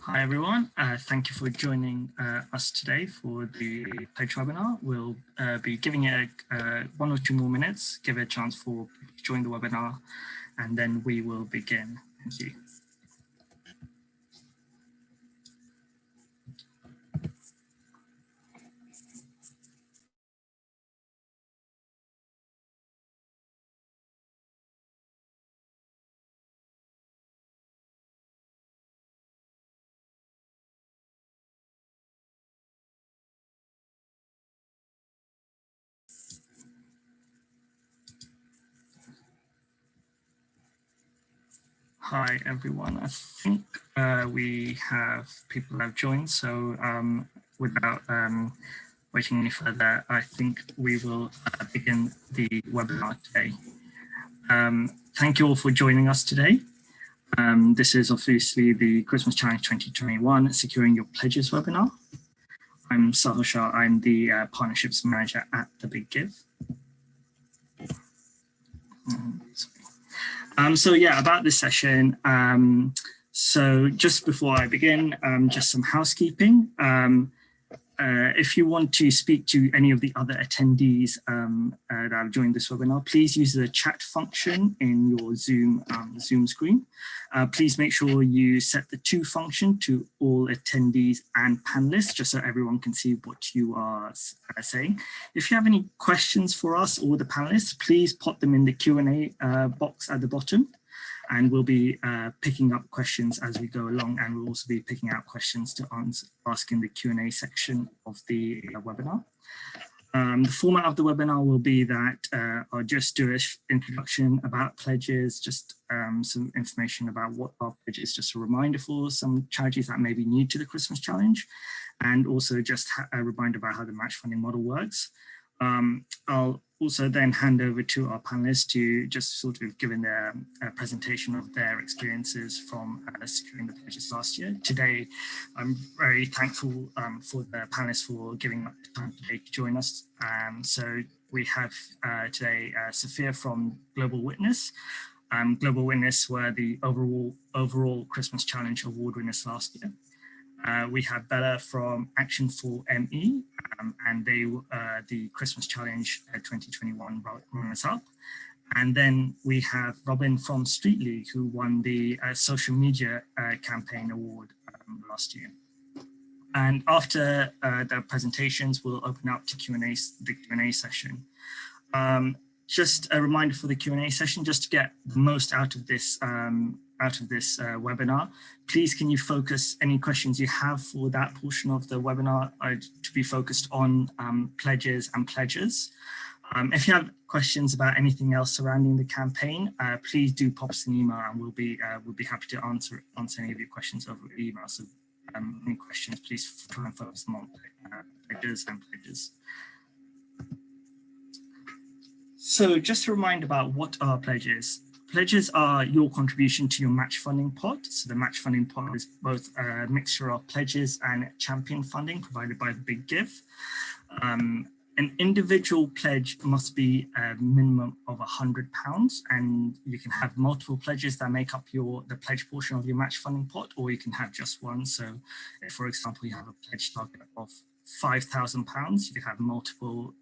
Hi everyone, thank you for joining us today for the pledge webinar. We'll be giving it 1 or 2 more minutes, give it a chance for people to join the webinar, and then we will begin. Thank you. Hi everyone, I think we have people that have joined, so without waiting any further, I think we will begin the webinar today. Thank you all for joining us today. This is obviously the Christmas Challenge 2021 Securing Your Pledges webinar. I'm Sahil Shah, I'm the Partnerships Manager at The Big Give. So yeah, about this session. So just before I begin, just some housekeeping. If you want to speak to any of the other attendees that have joined this webinar, please use the chat function in your Zoom screen. Please make sure you set the to function to all attendees and panelists, just so everyone can see what you are saying. If you have any questions for us or the panelists, please pop them in the Q&A box at the bottom. And we'll be picking up questions as we go along, and we'll also be picking out questions to ask in the Q&A section of the webinar. The format of the webinar will be that I'll just do an introduction about pledges, just some information about what are pledges, just a reminder for some charities that may be new to the Christmas Challenge, and also just a reminder about how the match funding model works. I'll also then hand over to our panelists to just sort of give their presentation of their experiences from securing the pledges last year. Today, I'm very thankful for the panelists for giving up the time today to join us. So we have today Sophia from Global Witness. Global Witness were the overall Christmas Challenge award winners last year. We have Bella from Action for ME, and they the Christmas Challenge 2021 runners-up. And then we have Robin from Street League, who won the social media campaign award last year. And after the presentations, we'll open up to the Q&A session. Just a reminder for the Q&A session, just to get the most out of this webinar, please can you focus any questions you have for that portion of the webinar to be focused on pledges and pledges. If you have questions about anything else surrounding the campaign, please do pop us an email, and we'll be happy to answer any of your questions over email. So any questions, please try and focus them on pledges and pledges. So just a reminder about what are pledges. Pledges are your contribution to your match funding pot. So the match funding pot is both a mixture of pledges and champion funding provided by the Big Give. An individual pledge must be a minimum of £100, and you can have multiple pledges that make up the pledge portion of your match funding pot, or you can have just one. So if, for example, you have a pledge target of £5,000, you could have multiple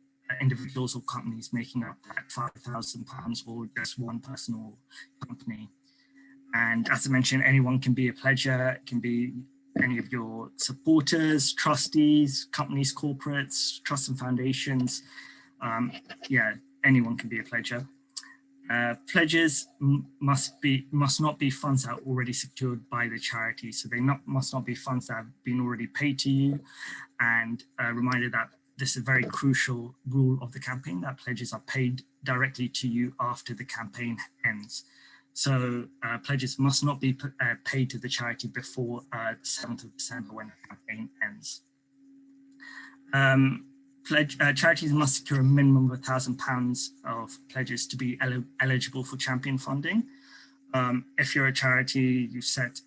individuals or companies making up that £5,000, or just one person or company. And as I mentioned, anyone can be a pledger. It can be any of your supporters, trustees, companies, corporates, trusts and foundations. Yeah, anyone can be a pledger. Pledges must not be funds that are already secured by the charity. So they must not be funds that have been already paid to you. And a reminder that this is a very crucial rule of the campaign, that pledges are paid directly to you after the campaign ends. So pledges must not be paid to the charity before the 7th of December when the campaign ends. Charities must secure a minimum of £1,000 of pledges to be eligible for champion funding. If you're a charity, you set,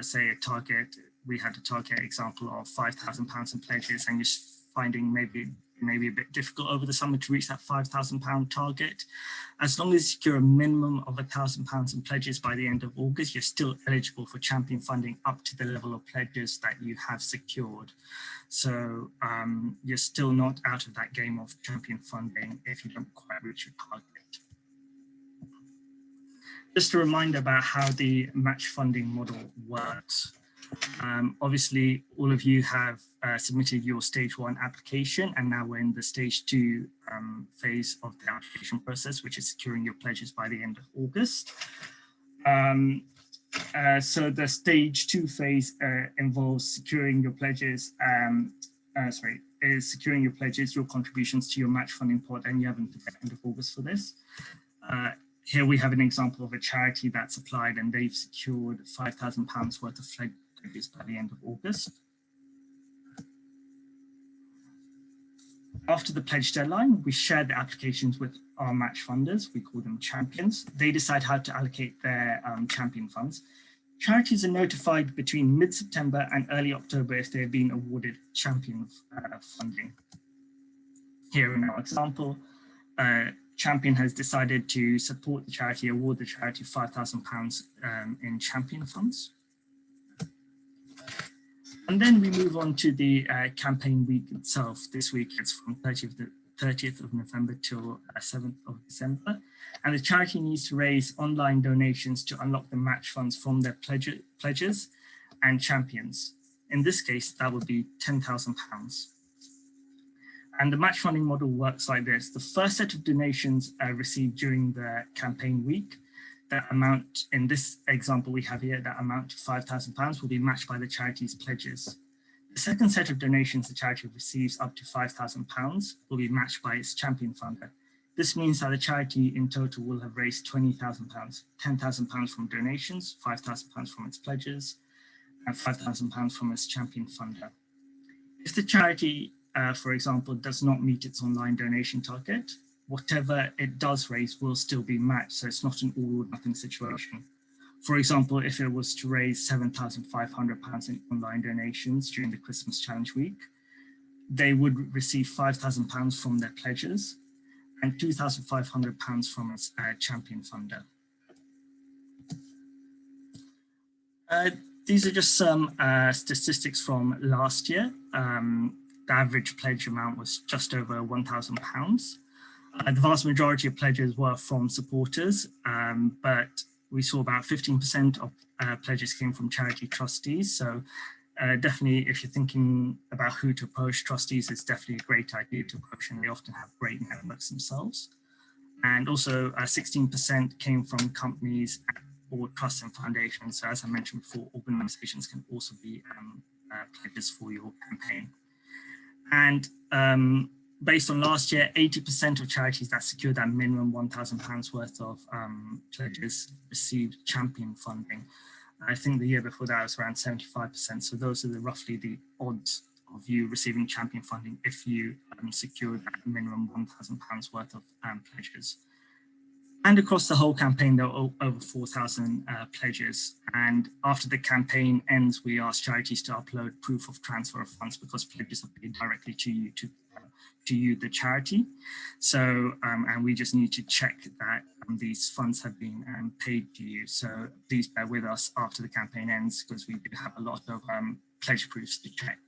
say, a target. We had a target example of £5,000 in pledges, and you're finding maybe may be a bit difficult over the summer to reach that £5,000 target. As long as you secure a minimum of £1,000 in pledges by the end of August, you're still eligible for champion funding up to the level of pledges that you have secured. So you're still not out of that game of champion funding if you don't quite reach your target. Just a reminder about how the match funding model works. Obviously, all of you have submitted your stage 1 application, and now we're in the stage 2 phase of the application process, which is securing your pledges by the end of August. So the stage 2 phase involves securing your pledges, securing your pledges, your contributions to your match funding pot, and you have until the end of August for this. Here we have an example of a charity that's applied and they've secured £5,000 worth of pledges by the end of August. After the pledge deadline, we share the applications with our match funders. We call them champions. They decide how to allocate their champion funds. Charities are notified between mid-September and early October if they've been awarded champion funding. Here in our example, Champion has decided to support the charity, award the charity £5,000 in champion funds. And then we move on to the campaign week itself. This week it's from 30th of November till 7th of December. And the charity needs to raise online donations to unlock the match funds from their pledges and champions. In this case, that would be £10,000. And the match funding model works like this. The first set of donations received during the campaign week, that amount, in this example we have here, that amount to £5,000 will be matched by the charity's pledges. The second set of donations the charity receives up to £5,000 will be matched by its champion funder. This means that the charity in total will have raised £20,000, £10,000 from donations, £5,000 from its pledges, and £5,000 from its champion funder. If the charity for example, does not meet its online donation target, whatever it does raise will still be matched, so it's not an all or nothing situation. For example, if it was to raise £7,500 in online donations during the Christmas Challenge week, they would receive £5,000 from their pledges and £2,500 from its champion funder. These are just some statistics from last year. The average pledge amount was just over £1,000. The vast majority of pledges were from supporters, but we saw about 15% of pledges came from charity trustees. So definitely, if you're thinking about who to approach, trustees is definitely a great idea to approach, and they often have great networks themselves. And also 16% came from companies or trusts and foundations. So as I mentioned before, organizations can also be pledges for your campaign. And based on last year, 80% of charities that secured that minimum £1,000 worth of pledges received champion funding. I think the year before that was around 75%. So those are roughly the odds of you receiving champion funding if you secured that minimum £1,000 worth of pledges. And across the whole campaign, there were over 4,000 pledges. And after the campaign ends, we ask charities to upload proof of transfer of funds because pledges are paid directly to you, the charity. So, and we just need to check that these funds have been paid to you. So please bear with us after the campaign ends because we do have a lot of pledge proofs to check.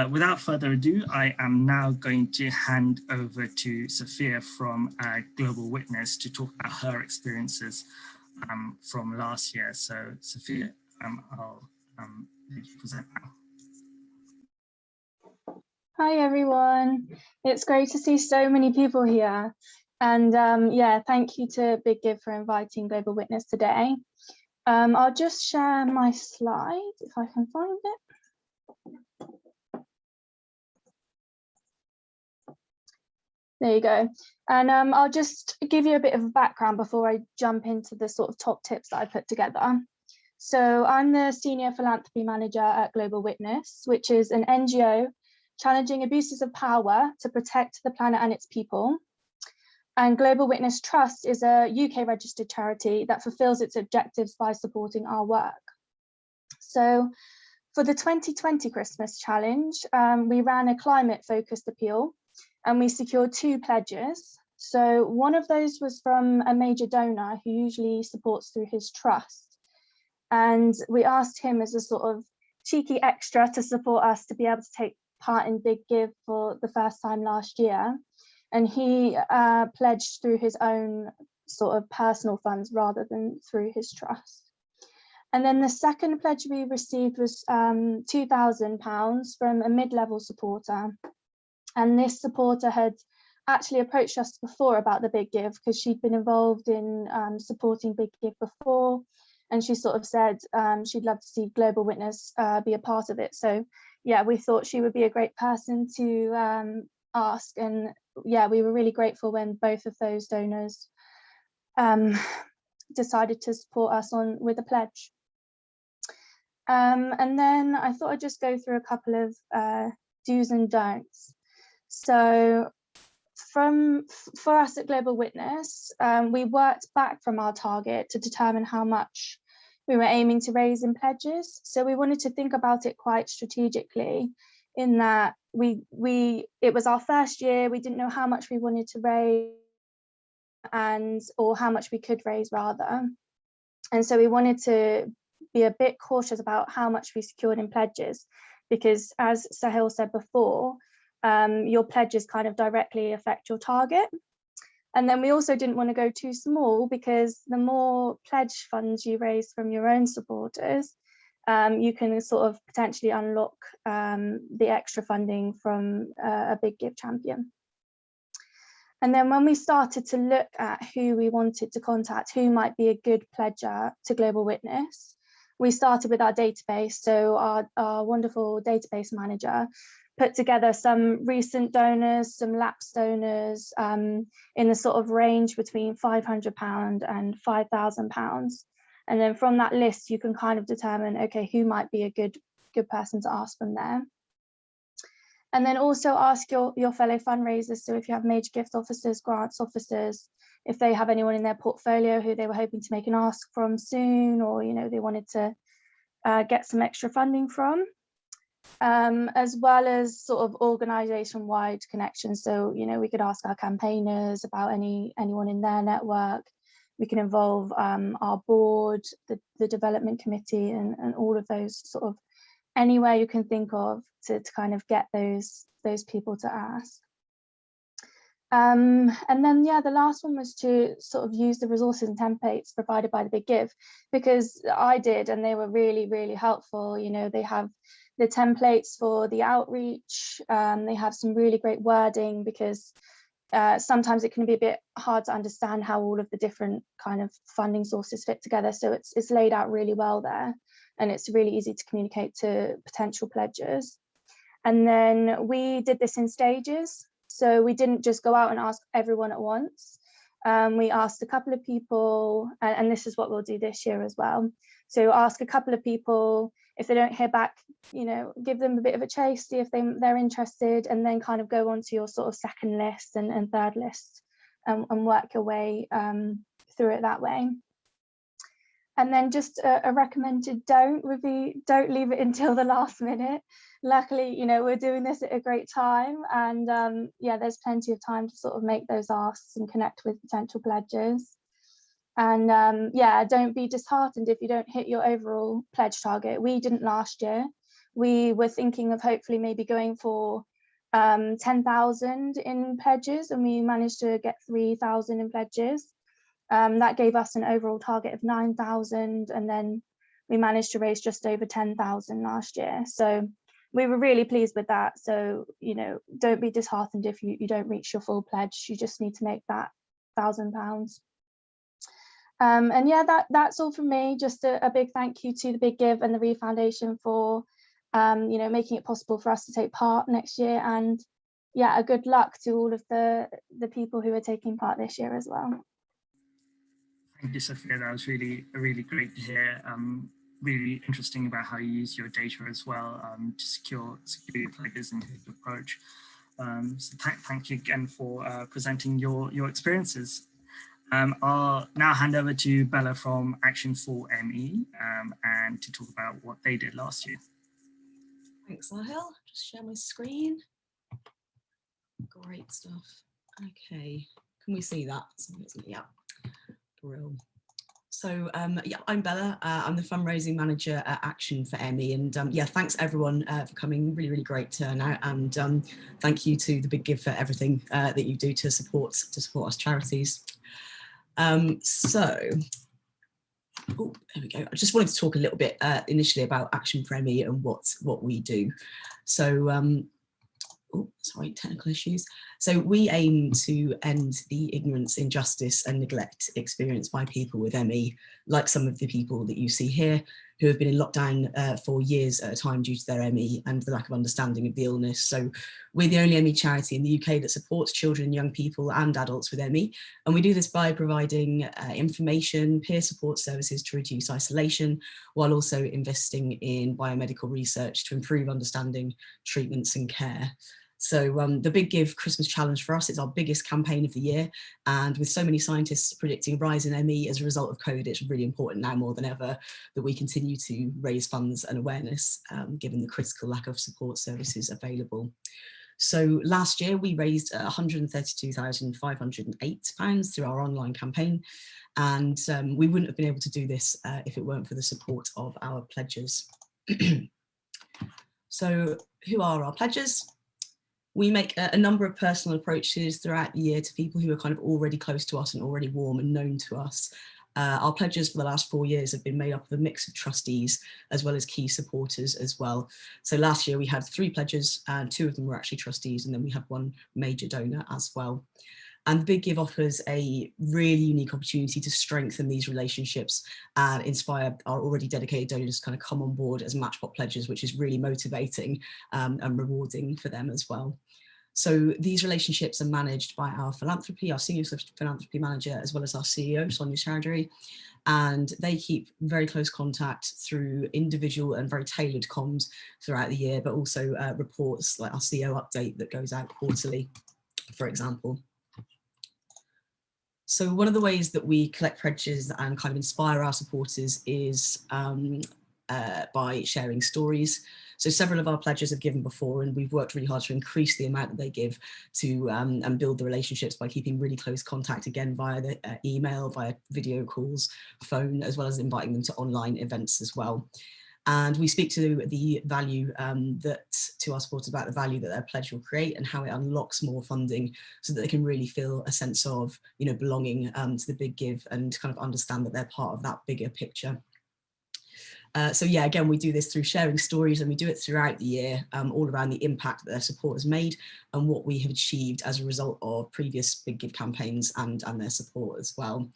Without further ado, I am now going to hand over to Sophia from Global Witness to talk about her experiences from last year. So Sophia, I'll let you present now. Hi everyone, it's great to see so many people here. And yeah, thank you to Big Give for inviting Global Witness today. I'll just share my slides if I can find it. There you go. And I'll just give you a bit of a background before I jump into the sort of top tips that I put together. So I'm the Senior Philanthropy Manager at Global Witness, which is an NGO challenging abuses of power to protect the planet and its people. And Global Witness Trust is a UK registered charity that fulfills its objectives by supporting our work. So For the 2020 Christmas challenge, we ran a climate-focused appeal and we secured 2 pledges. So one of those was from a major donor who usually supports through his trust. And we asked him as a sort of cheeky extra to support us to be able to take part in Big Give for the first time last year. And he pledged through his own sort of personal funds rather than through his trust. And then the second pledge we received was £2,000 from a mid-level supporter. And this supporter had actually approached us before about the Big Give because she'd been involved in supporting Big Give before. And she sort of said she'd love to see Global Witness be a part of it. So yeah, we thought she would be a great person to ask. And yeah, we were really grateful when both of those donors decided to support us on with a pledge. And then I thought I'd just go through a couple of do's and don'ts. So for us at Global Witness, we worked back from our target to determine how much we were aiming to raise in pledges. So we wanted to think about it quite strategically in that it was our first year, we didn't know how much we wanted to raise or how much we could raise rather. And so we wanted to be a bit cautious about how much we secured in pledges, because as Sahil said before, your pledges kind of directly affect your target. And then we also didn't want to go too small, because the more pledge funds you raise from your own supporters, you can sort of potentially unlock the extra funding from a Big Give champion. And then when we started to look at who we wanted to contact, who might be a good pledger to Global Witness, we started with our database. So our wonderful database manager put together some recent donors, some lapsed donors in the sort of range between £500 and £5,000. And then from that list, you can kind of determine, okay, who might be a good person to ask from there. And then also ask your fellow fundraisers. So if you have major gift officers, grants officers, if they have anyone in their portfolio who they were hoping to make an ask from soon, or they wanted to get some extra funding from, as well as sort of organisation-wide connections. So we could ask our campaigners about anyone in their network. We can involve our board, the development committee, and all of those sort of anywhere you can think of to kind of get those people to ask. And then the last one was to sort of use the resources and templates provided by the Big Give, because I did, and they were really, really helpful. They have the templates for the outreach, they have some really great wording, because sometimes it can be a bit hard to understand how all of the different kind of funding sources fit together. So it's laid out really well there, and it's really easy to communicate to potential pledgers. And then we did this in stages. So we didn't just go out and ask everyone at once. We asked a couple of people, and this is what we'll do this year as well. So ask a couple of people. If they don't hear back, give them a bit of a chase, see if they're interested, and then kind of go on to your sort of second list and third list, and work your way through it that way. And then just a recommended don't would be, don't leave it until the last minute. Luckily, we're doing this at a great time, and there's plenty of time to sort of make those asks and connect with potential pledgers. And don't be disheartened if you don't hit your overall pledge target. We didn't last year. We were thinking of hopefully maybe going for 10,000 in pledges, and we managed to get 3,000 in pledges. That gave us an overall target of 9,000, and then we managed to raise just over 10,000 last year. So we were really pleased with that. So, don't be disheartened if you don't reach your full pledge. You just need to make that £1,000. And that's all from me. Just a big thank you to the Big Give and the Re Foundation for making it possible for us to take part next year, and a good luck to all of the people who are taking part this year as well. Thank you, Sophia. That was really great to hear. Really interesting about how you use your data as well to secure your pledges and your approach. So thank you again for presenting your experiences. I'll now hand over to Bella from Action for ME and to talk about what they did last year. Thanks, Sahil. Just share my screen. Great stuff. Okay, can we see that? Yeah, brilliant. So yeah, I'm Bella. I'm the fundraising manager at Action for Emmy, and yeah, thanks everyone for coming. Really, really great turnout, and thank you to the Big Give for everything that you do to support us charities. So, oh, there we go. I just wanted to talk a little bit initially about Action for Emmy and what we do. So. Oh, sorry, technical issues. So we aim to end the ignorance, injustice and neglect experienced by people with ME, like some of the people that you see here, who have been in lockdown for years at a time due to their ME and the lack of understanding of the illness. So we're the only ME charity in the UK that supports children, young people and adults with ME. And we do this by providing information, peer support services to reduce isolation, while also investing in biomedical research to improve understanding, treatments and care. So the Big Give Christmas Challenge for us is our biggest campaign of the year. And with so many scientists predicting a rise in ME as a result of COVID, it's really important now more than ever that we continue to raise funds and awareness, given the critical lack of support services available. So last year we raised £132,508 through our online campaign. And we wouldn't have been able to do this if it weren't for the support of our pledges. So who are our pledges? We make a number of personal approaches throughout the year to people who are kind of already close to us and already warm and known to us. Our pledges for the last 4 years have been made up of a mix of trustees as well as key supporters as well. So last year we had 3 pledges and 2 of them were actually trustees, and then we had 1 major donor as well. And the Big Give offers a really unique opportunity to strengthen these relationships and inspire our already dedicated donors to kind of come on board as Matchpot pledges, which is really motivating and rewarding for them as well. So these relationships are managed by our senior philanthropy manager, as well as our CEO, Sonia Chowdhury, and they keep very close contact through individual and very tailored comms throughout the year, but also reports like our CEO update that goes out quarterly, for example. So one of the ways that we collect pledges and kind of inspire our supporters is by sharing stories. So several of our pledges have given before, and we've worked really hard to increase the amount that they give to and build the relationships by keeping really close contact, again via the email, via video calls, phone, as well as inviting them to online events as well. And we speak to the value to our supporters about the value that their pledge will create and how it unlocks more funding so that they can really feel a sense of, you know, belonging to the Big Give and kind of understand that they're part of that bigger picture. So yeah, again, we do this through sharing stories, and we do it throughout the year, all around the impact that their support has made and what we have achieved as a result of previous Big Give campaigns and their support as well.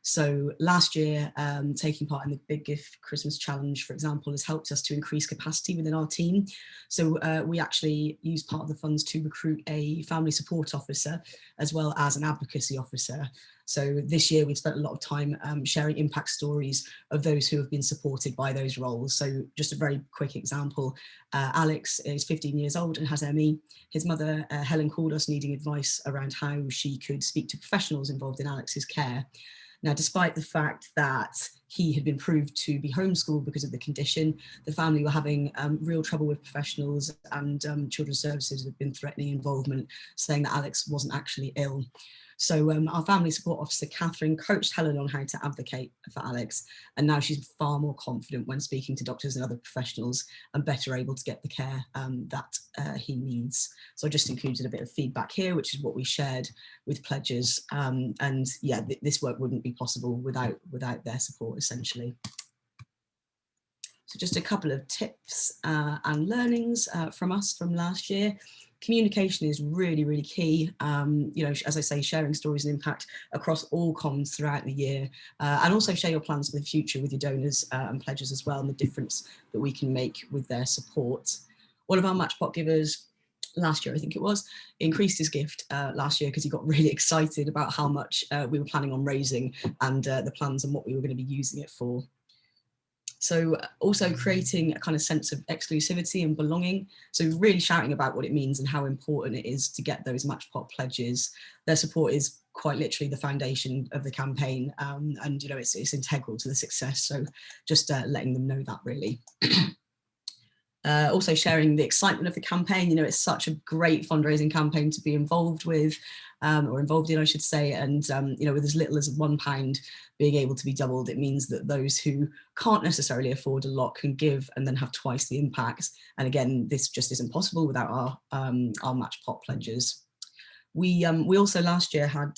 So last year, taking part in the Big Give Christmas Challenge, for example, has helped us to increase capacity within our team. So we actually used part of the funds to recruit a family support officer as well as an advocacy officer. So this year we've spent a lot of time sharing impact stories of those who have been supported by those roles. So just a very quick example, Alex is 15 years old and has ME. His mother, Helen, called us needing advice around how she could speak to professionals involved in Alex's care. Now, despite the fact that he had been proved to be homeschooled because of the condition, the family were having real trouble with professionals, and children's services had been threatening involvement, saying that Alex wasn't actually ill. So our family support officer, Catherine, coached Helen on how to advocate for Alex, and now she's far more confident when speaking to doctors and other professionals and better able to get the care that he needs. So I just included a bit of feedback here, which is what we shared with pledges. And yeah, this work wouldn't be possible without their support, essentially. So just a couple of tips and learnings from us from last year. Communication is really, really key. You know, as I say, sharing stories and impact across all comms throughout the year, and also share your plans for the future with your donors and pledges as well, and the difference that we can make with their support. One of our Matchpot givers last year, I think it was, increased his gift last year because he got really excited about how much we were planning on raising and the plans and what we were going to be using it for. So also creating a kind of sense of exclusivity and belonging. So really shouting about what it means and how important it is to get those Matchpot pledges. Their support is quite literally the foundation of the campaign, and you know, it's integral to the success. So just letting them know that, really. Also sharing the excitement of the campaign. You know, it's such a great fundraising campaign to be involved with, or involved in, I should say. And, you know, with as little as £1 being able to be doubled, it means that those who can't necessarily afford a lot can give and then have twice the impact. And again, this just isn't possible without our match pot pledges. We also last year had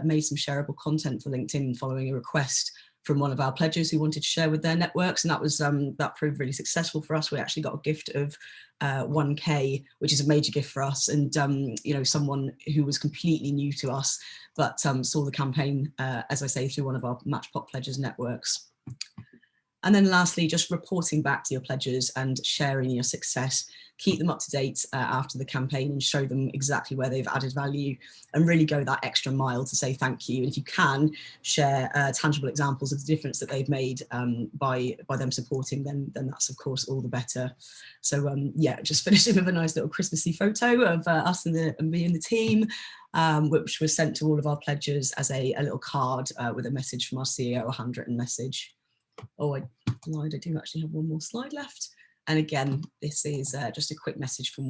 made some shareable content for LinkedIn following a request from one of our pledgers who wanted to share with their networks, and that was that proved really successful for us. We actually got a gift of 1K, which is a major gift for us, and you know, someone who was completely new to us, but saw the campaign, as I say, through one of our Matchpot pledgers networks. And then lastly, just reporting back to your pledgers and sharing your success. Keep them up to date after the campaign and show them exactly where they've added value, and really go that extra mile to say thank you. And if you can, share tangible examples of the difference that they've made by them supporting, then that's of course all the better. So yeah, just finishing with a nice little Christmassy photo of us and me and the team, which was sent to all of our pledgers as a little card with a message from our CEO, a handwritten message. Oh, I lied, I do actually have one more slide left. And again, this is just a quick message from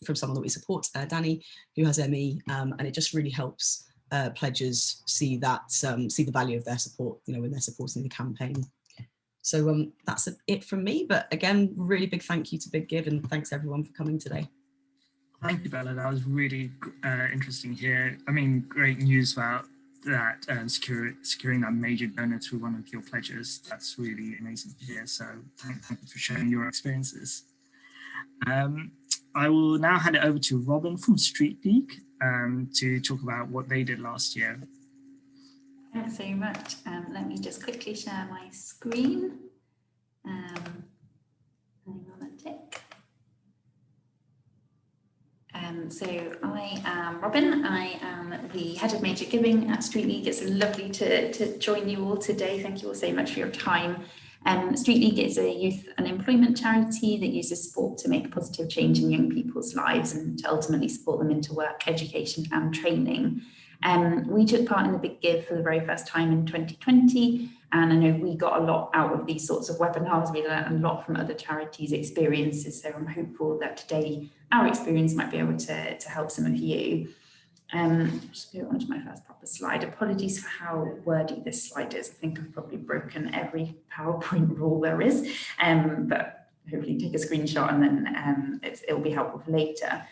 from someone that we support, Danny, who has ME, and it just really helps pledgers see the value of their support, you know, when they're supporting the campaign. So that's it from me. But again, really big thank you to Big Give, and thanks everyone for coming today. Thank you, Bella. That was really interesting here. I mean, great news about that securing that major donor through one of your pledges. That's really amazing to hear. So thank you for sharing your experiences. I will now hand it over to Robin from Street League to talk about what they did last year. Thanks so much. Let me just quickly share my screen. Hang on a tick. So I am Robin. I am the head of major giving at Street League. It's lovely to join you all today. Thank you all so much for your time. Street League is a youth unemployment charity that uses sport to make a positive change in young people's lives and to ultimately support them into work, education and training. We took part in the Big Give for the very first time in 2020, and I know we got a lot out of these sorts of webinars. We learned a lot from other charities' experiences, so I'm hopeful that today our experience might be able to help some of you. Just go on to my first proper slide. Apologies for how wordy this slide is. I think I've probably broken every PowerPoint rule there is, but hopefully take a screenshot and then it'll be helpful for later.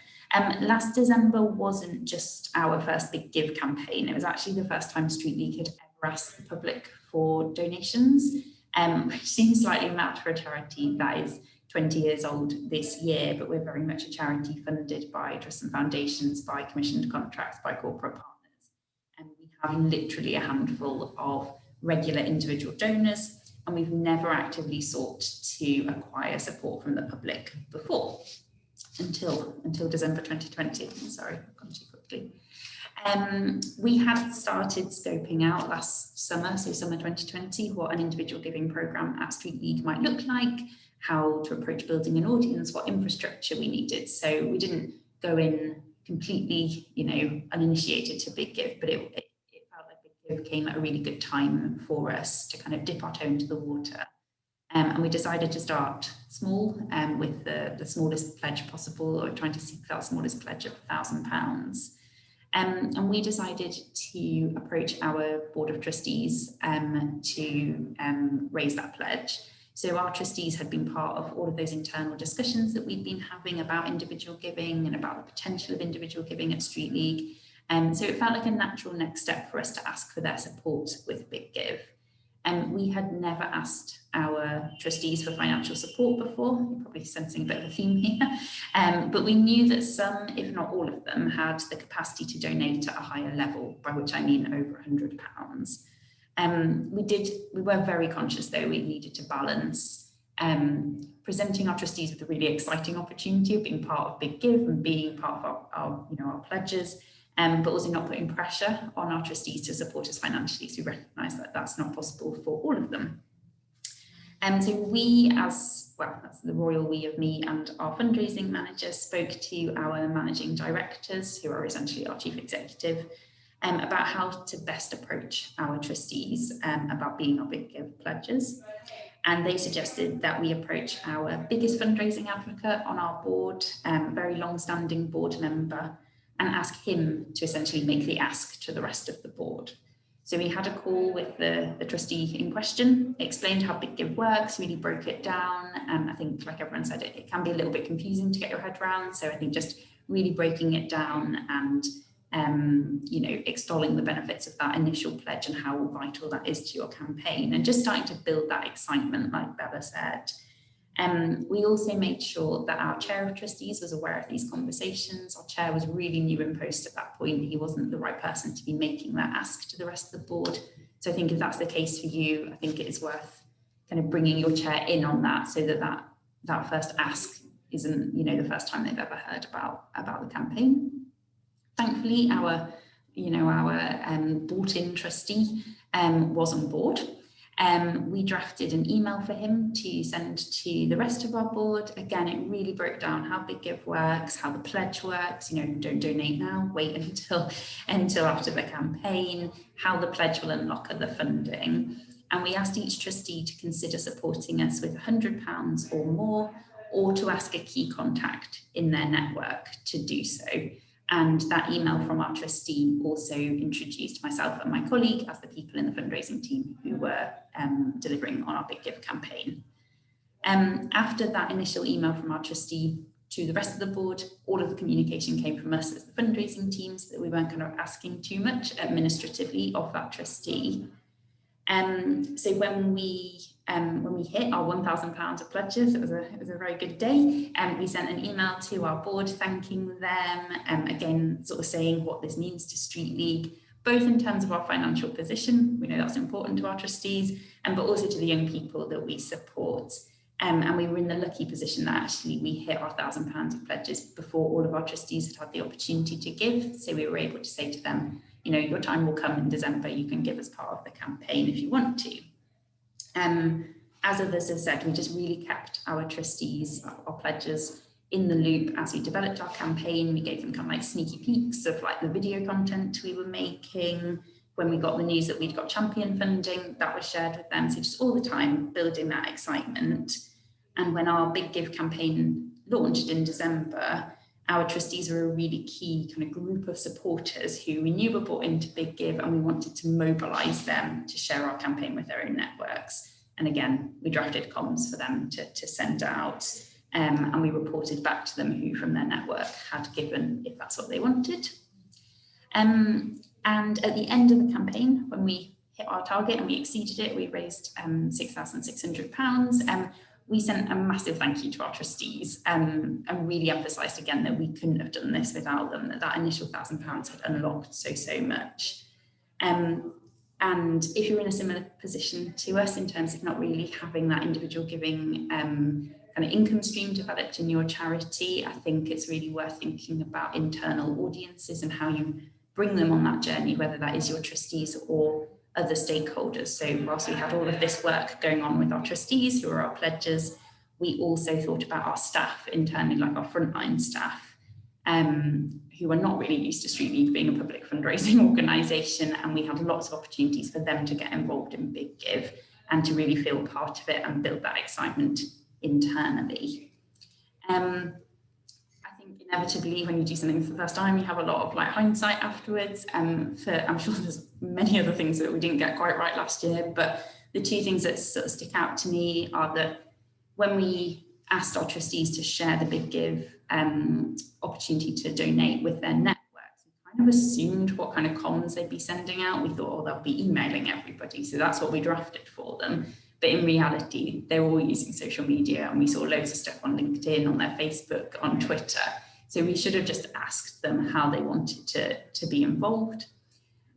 Last December wasn't just our first Big Give campaign. It was actually the first time Street League had ever asked the public for donations, which seems slightly mad for a charity that is 20 years old this year, but we're very much a charity funded by trusts and foundations, by commissioned contracts, by corporate partners. And we have literally a handful of regular individual donors, and we've never actively sought to acquire support from the public before. Until December 2020. I'm sorry, I've gone too quickly. We had started scoping out last summer, so summer 2020, what an individual giving programme at Street League might look like, how to approach building an audience, what infrastructure we needed. So we didn't go in completely, you know, uninitiated to Big Give, but it felt like Big Give came at a really good time for us to kind of dip our toe into the water. And we decided to start small with the smallest pledge possible, or trying to seek that smallest pledge of £1,000. And we decided to approach our board of trustees to raise that pledge. So our trustees had been part of all of those internal discussions that we'd been having about individual giving and about the potential of individual giving at Street League. So it felt like a natural next step for us to ask for their support with Big Give. We had never asked our trustees for financial support before. You're probably sensing a bit of a theme here, but we knew that some, if not all of them, had the capacity to donate at a higher level, by which I mean over £100. We were very conscious, though, we needed to balance presenting our trustees with a really exciting opportunity of being part of Big Give and being part of our pledges, but also not putting pressure on our trustees to support us financially. So we recognise that that's not possible for all of them. So we, that's the royal we of me and our fundraising manager, spoke to our managing directors, who are essentially our chief executive, about how to best approach our trustees about being our Big Give pledges. And they suggested that we approach our biggest fundraising advocate on our board, very long-standing board member, and ask him to essentially make the ask to the rest of the board. So we had a call with the trustee in question, explained how Big Give works, really broke it down. And I think, like everyone said, it can be a little bit confusing to get your head around. So I think just really breaking it down and you know, extolling the benefits of that initial pledge and how vital that is to your campaign, and just starting to build that excitement, like Bella said. We also made sure that our chair of trustees was aware of these conversations. Our chair was really new in post at that point. He wasn't the right person to be making that ask to the rest of the board. So I think if that's the case for you, I think it is worth kind of bringing your chair in on that, so that first ask isn't, you know, the first time they've ever heard about the campaign. Thankfully, our bought-in trustee was on board. We drafted an email for him to send to the rest of our board. Again, it really broke down how Big Give works, how the pledge works. You know, don't donate now, wait until after the campaign, how the pledge will unlock other funding. And we asked each trustee to consider supporting us with £100 or more, or to ask a key contact in their network to do so. And that email from our trustee also introduced myself and my colleague as the people in the fundraising team who were delivering on our Big Give campaign. After that initial email from our trustee to the rest of the board, all of the communication came from us as the fundraising team, so that we weren't kind of asking too much administratively of that trustee. So when we hit our £1,000 of pledges, it was a very good day. We sent an email to our board thanking them, again sort of saying what this means to Street League, both in terms of our financial position, we know that's important to our trustees, but also to the young people that we support. And we were in the lucky position that actually we hit our £1,000 of pledges before all of our trustees had the opportunity to give. So we were able to say to them, you know, your time will come in December, you can give as part of the campaign if you want to. As others have said, we just really kept our trustees, our pledges, in the loop as we developed our campaign. We gave them kind of like sneaky peeks of like the video content we were making. When we got the news that we'd got champion funding, that was shared with them. So just all the time building that excitement. And when our Big Give campaign launched in December, our trustees were a really key kind of group of supporters who we knew were bought into Big Give, and we wanted to mobilise them to share our campaign with their own networks. And again, we drafted comms for them to send out, and we reported back to them who from their network had given, if that's what they wanted. And at the end of the campaign, when we hit our target and we exceeded it, we raised £6,600. We sent a massive thank you to our trustees, and really emphasised again that we couldn't have done this without them, that initial £1,000 had unlocked so much. And if you're in a similar position to us in terms of not really having that individual giving kind of income stream developed in your charity, I think it's really worth thinking about internal audiences and how you bring them on that journey, whether that is your trustees or other stakeholders. So whilst we had all of this work going on with our trustees, who are our pledges, we also thought about our staff internally, like our frontline staff, who are not really used to Street League being a public fundraising organisation, and we had lots of opportunities for them to get involved in Big Give and to really feel part of it and build that excitement internally. I think inevitably when you do something for the first time, you have a lot of like hindsight afterwards. I'm sure there's many other things that we didn't get quite right last year, but the two things that sort of stick out to me are that when we asked our trustees to share the Big Give opportunity to donate with their networks, we kind of assumed what kind of comms they'd be sending out. We thought, oh, they'll be emailing everybody, so that's what we drafted for them. But in reality, they were all using social media, and we saw loads of stuff on LinkedIn, on their Facebook, on Twitter. So we should have just asked them how they wanted to be involved.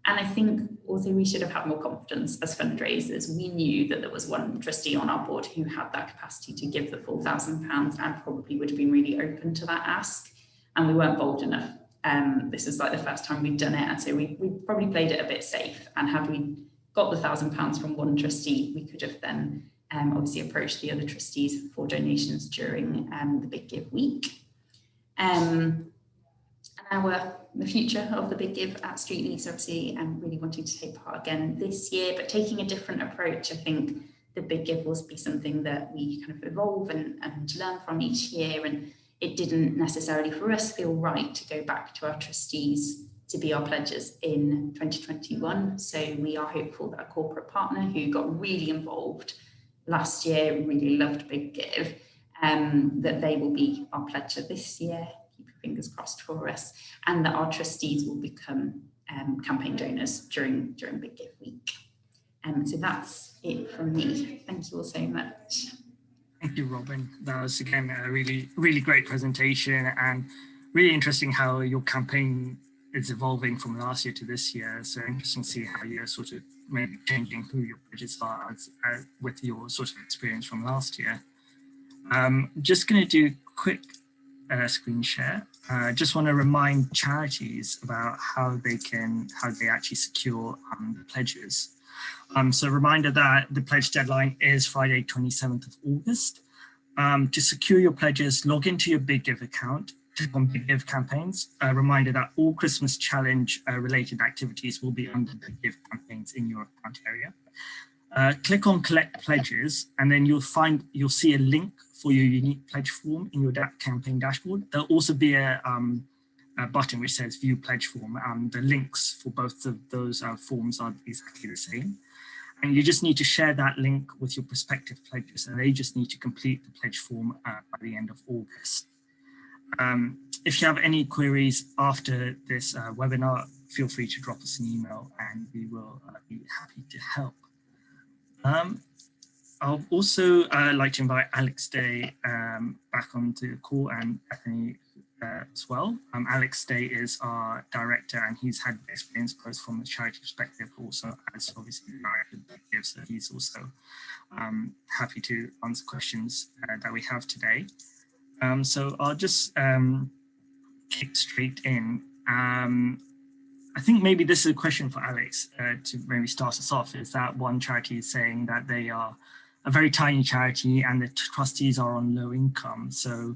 And I think also we should have had more confidence as fundraisers. We knew that there was one trustee on our board who had that capacity to give the full £1,000 and probably would have been really open to that ask. And we weren't bold enough. This is like the first time we'd done it. And so we probably played it a bit safe. And had we got the £1,000 from one trustee, we could have then obviously approached the other trustees for donations during the Big Give week. The future of the Big Give at Street League, obviously really wanting to take part again this year, but taking a different approach. I think the Big Give will be something that we kind of evolve and learn from each year. And it didn't necessarily for us feel right to go back to our trustees to be our pledgers in 2021. So we are hopeful that a corporate partner who got really involved last year, really loved Big Give, that they will be our pledger this year. Keep your fingers crossed for us, and that our trustees will become campaign donors during Big Give week. So that's it from me. Thank you all so much. Thank you, Robin. That was again a really great presentation, and really interesting how your campaign is evolving from last year to this year. So interesting to see how you're sort of maybe changing who your pledges are with your sort of experience from last year. Just going to do a quick screen share. Just want to remind charities about how they actually secure the pledges. So a reminder that the pledge deadline is Friday, 27th of August. To secure your pledges, log into your Big Give account, click on Big Give campaigns. A reminder that all Christmas challenge related activities will be under Big Give campaigns in your account area. Click on collect pledges, and then you'll see a link for your unique pledge form in your campaign dashboard. There'll also be a button which says view pledge form. The links for both of those forms are exactly the same. And you just need to share that link with your prospective pledges, and they just need to complete the pledge form by the end of August. If you have any queries after this webinar, feel free to drop us an email and we will be happy to help. I'll also like to invite Alex Day back onto the call, and Bethany as well. Alex Day is our director, and he's had experience both from a charity perspective, also as obviously the director of Big Give, so he's also happy to answer questions that we have today. So I'll just kick straight in. I think maybe this is a question for Alex to maybe start us off, is that one charity is saying that they are a very tiny charity and the trustees are on low income. So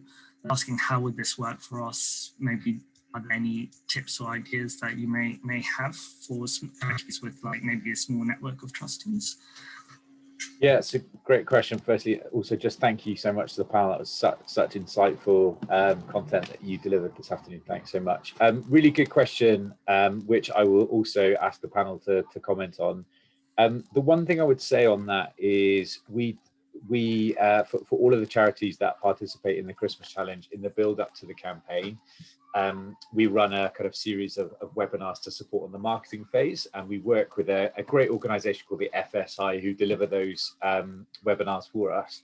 asking how would this work for us? Maybe are there any tips or ideas that you may have for charities with like maybe a small network of trustees? Yeah, it's a great question. Firstly, also just thank you so much to the panel. That was such insightful content that you delivered this afternoon. Thanks so much. Really good question, which I will also ask the panel to comment on. The one thing I would say on that is we for all of the charities that participate in the Christmas Challenge, in the build up to the campaign, we run a kind of series of webinars to support on the marketing phase, and we work with a great organization called the FSI who deliver those webinars for us.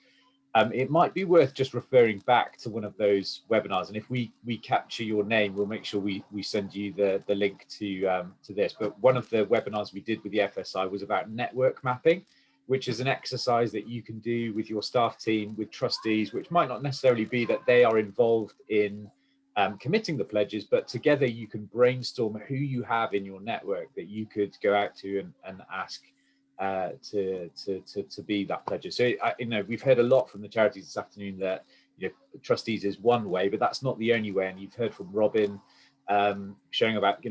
It might be worth just referring back to one of those webinars, and if we capture your name, we'll make sure we send you the link to this. But one of the webinars we did with the FSI was about network mapping, which is an exercise that you can do with your staff team, with trustees, which might not necessarily be that they are involved in committing the pledges, but together you can brainstorm who you have in your network that you could go out to and ask to be that pledger. So we've heard a lot from the charities this afternoon that trustees is one way, but that's not the only way. And you've heard from Robin showing about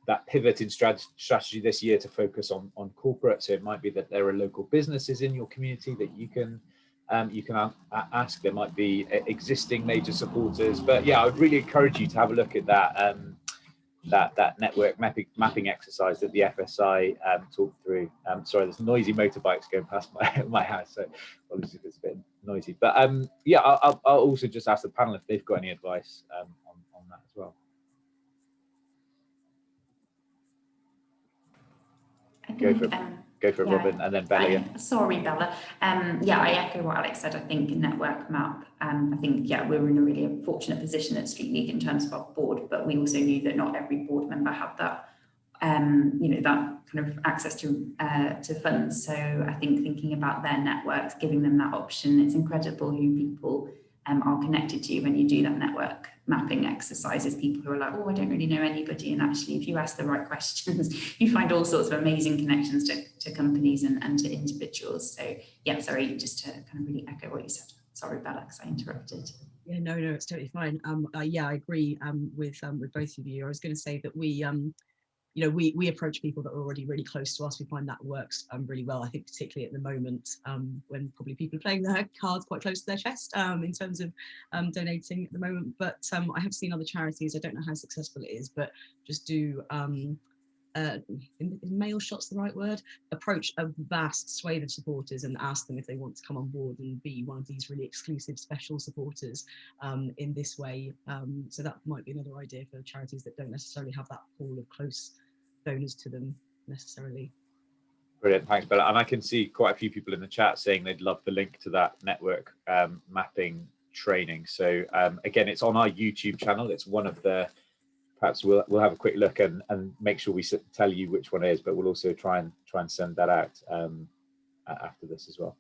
that pivot in strategy this year to focus on corporate. So it might be that there are local businesses in your community that you can ask. There might be existing major supporters, but yeah, I would really encourage you to have a look at that that network mapping exercise that the FSI talked through. Sorry, there's noisy motorbikes going past my house, so apologies if it's a bit noisy. But yeah, I'll also just ask the panel if they've got any advice on that as well. Go for it, Robin, and then Bella. Sorry, Bella. Yeah, I echo what Alex said. I think network map. I think we're in a really fortunate position at Street League in terms of our board, but we also knew that not every board member had that, that kind of access to funds. So I think thinking about their networks, giving them that option, it's incredible who people are connected to when you do that network mapping exercises. People who are like, oh, I don't really know anybody, and actually if you ask the right questions you find all sorts of amazing connections to companies and to individuals. So yeah, sorry, just to kind of really echo what you said. Sorry, Bella, because I interrupted. Yeah, no, it's totally fine. Yeah, I agree with both of you. I was going to say that we you know, we approach people that are already really close to us. We find that works really well. I think particularly at the moment, when probably people are playing their cards quite close to their chest in terms of donating at the moment. But I have seen other charities, I don't know how successful it is, but just do mail shots the right word, approach a vast swathe of supporters and ask them if they want to come on board and be one of these really exclusive special supporters in this way. So that might be another idea for charities that don't necessarily have that pool of close donors to them necessarily. Brilliant, thanks Bella. And I can see quite a few people in the chat saying they'd love the link to that network mapping training. So again, it's on our YouTube channel. It's one of the, perhaps we'll have a quick look and make sure we tell you which one it is, but we'll also try and send that out after this as well.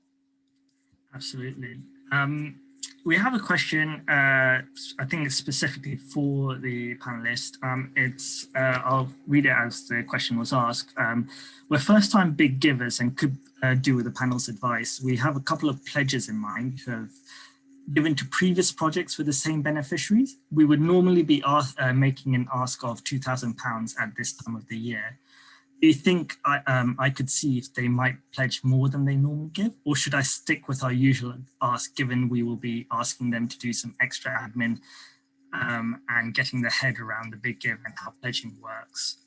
Absolutely. We have a question, I think it's specifically for the panelists. I'll read it as the question was asked. We're first-time big givers and could do with the panel's advice. We have a couple of pledges in mind who have given to previous projects with the same beneficiaries. We would normally be making an ask of £2,000 at this time of the year. Do you think I could see if they might pledge more than they normally give, or should I stick with our usual ask, given we will be asking them to do some extra admin and getting their head around the big give and how pledging works?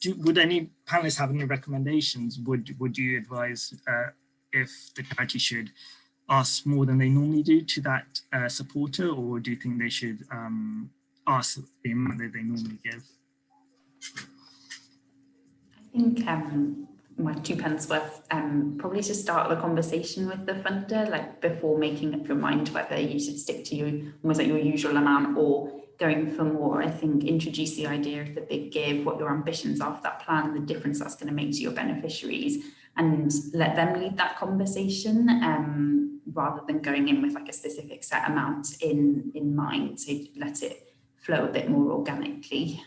Would any panelists have any recommendations? Would you advise if the charity should ask more than they normally do to that supporter, or do you think they should ask the amount that they normally give? I think my 2 pence worth, probably to start the conversation with the funder, like before making up your mind whether you should stick to almost like your usual amount or going for more. I think introduce the idea of the big give, what your ambitions are for that plan, the difference that's going to make to your beneficiaries, and let them lead that conversation rather than going in with like a specific set amount in mind. So let it flow a bit more organically.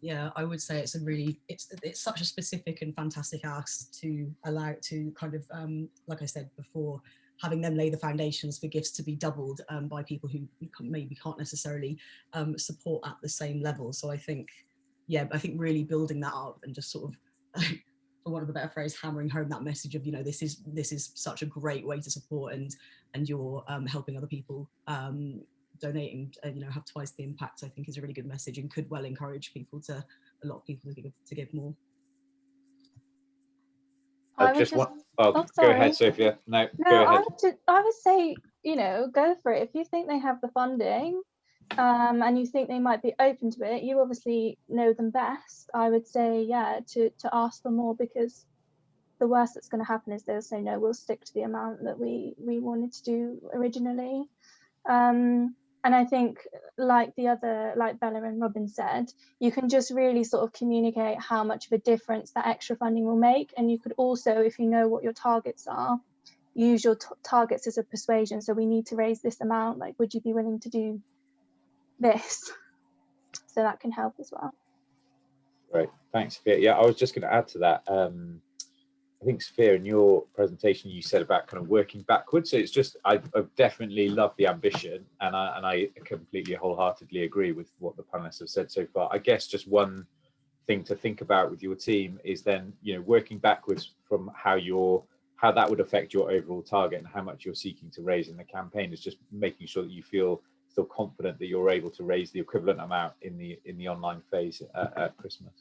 Yeah, I would say it's such a specific and fantastic ask to allow it to kind of, like I said before, having them lay the foundations for gifts to be doubled by people who maybe can't necessarily support at the same level. So I think, yeah, I think really building that up and just sort of, for want of a better phrase, hammering home that message of, you know, this is such a great way to support and you're helping other people donate and you know, have twice the impact, I think is a really good message and could well encourage people a lot of people to give more. Go ahead, Sophia. No, go ahead. I would say, you know, go for it. If you think they have the funding and you think they might be open to it, you obviously know them best. I would say, yeah, to ask for more, because the worst that's going to happen is they'll say, no, we'll stick to the amount that we wanted to do originally. And I think, like Bella and Robin said, you can just really sort of communicate how much of a difference that extra funding will make. And you could also, if you know what your targets are, use your targets as a persuasion. So we need to raise this amount. Like, would you be willing to do this? So that can help as well. Great, thanks, Sophia. Yeah, I was just going to add to that. I think, Sophia, in your presentation, you said about kind of working backwards. So it's just, I definitely love the ambition, and I completely wholeheartedly agree with what the panelists have said so far. I guess just one thing to think about with your team is then, you know, working backwards from how that would affect your overall target and how much you're seeking to raise in the campaign, is just making sure that you feel still confident that you're able to raise the equivalent amount in the online phase at Christmas.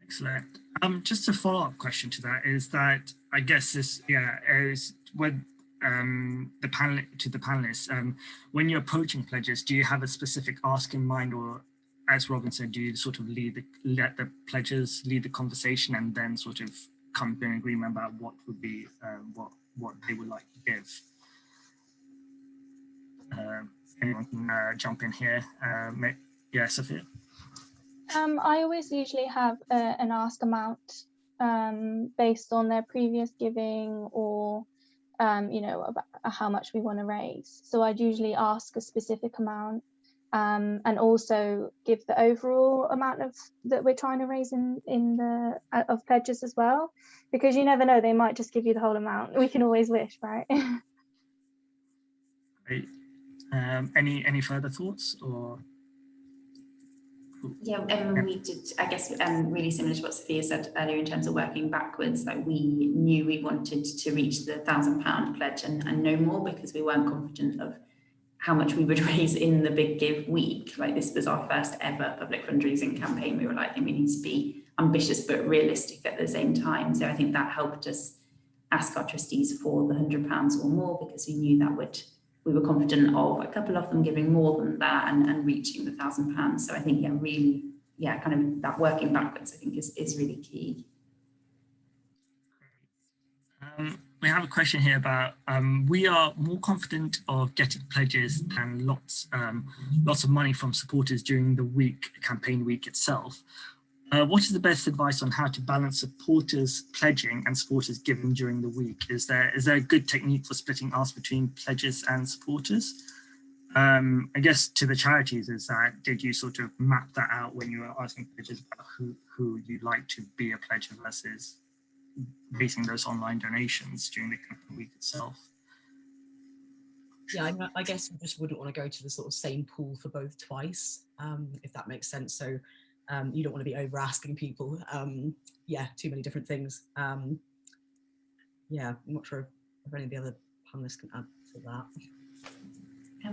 Excellent. Just a follow-up question to that is that I guess this, is with the panelists, when you're approaching pledges, do you have a specific ask in mind, or as Robin said, do you sort of let the pledges lead the conversation and then sort of come to an agreement about what would be what they would like to give? Anyone can jump in here. Yeah, Sophia. I always usually have an ask amount based on their previous giving, or you know, about how much we want to raise. So I'd usually ask a specific amount and also give the overall amount that we're trying to raise in the of pledges as well, because you never know, they might just give you the whole amount. We can always wish, right? Great. Any further thoughts or? Yeah, we did, I guess, really similar to what Sophia said earlier in terms of working backwards, that we knew we wanted to reach the £1,000 pledge and no more, because we weren't confident of how much we would raise in the Big Give week. Like, this was our first ever public fundraising campaign. We were like, we need to be ambitious but realistic at the same time. So I think that helped us ask our trustees for the £100 or more, because we knew that we were confident of a couple of them giving more than that and reaching the £1,000. So I think, kind of that working backwards, I think is really key. We have a question here about, we are more confident of getting pledges than lots of money from supporters during the week, campaign week itself. What is the best advice on how to balance supporters pledging and supporters giving during the week? Is there a good technique for splitting asks between pledges and supporters? I guess to the charities, did you sort of map that out when you were asking pledges about who you'd like to be a pledger versus raising those online donations during the campaign week itself? Yeah, I guess we just wouldn't want to go to the sort of same pool for both twice, if that makes sense. So you don't want to be over asking people. Too many different things. I'm not sure if any of the other panelists can add to that.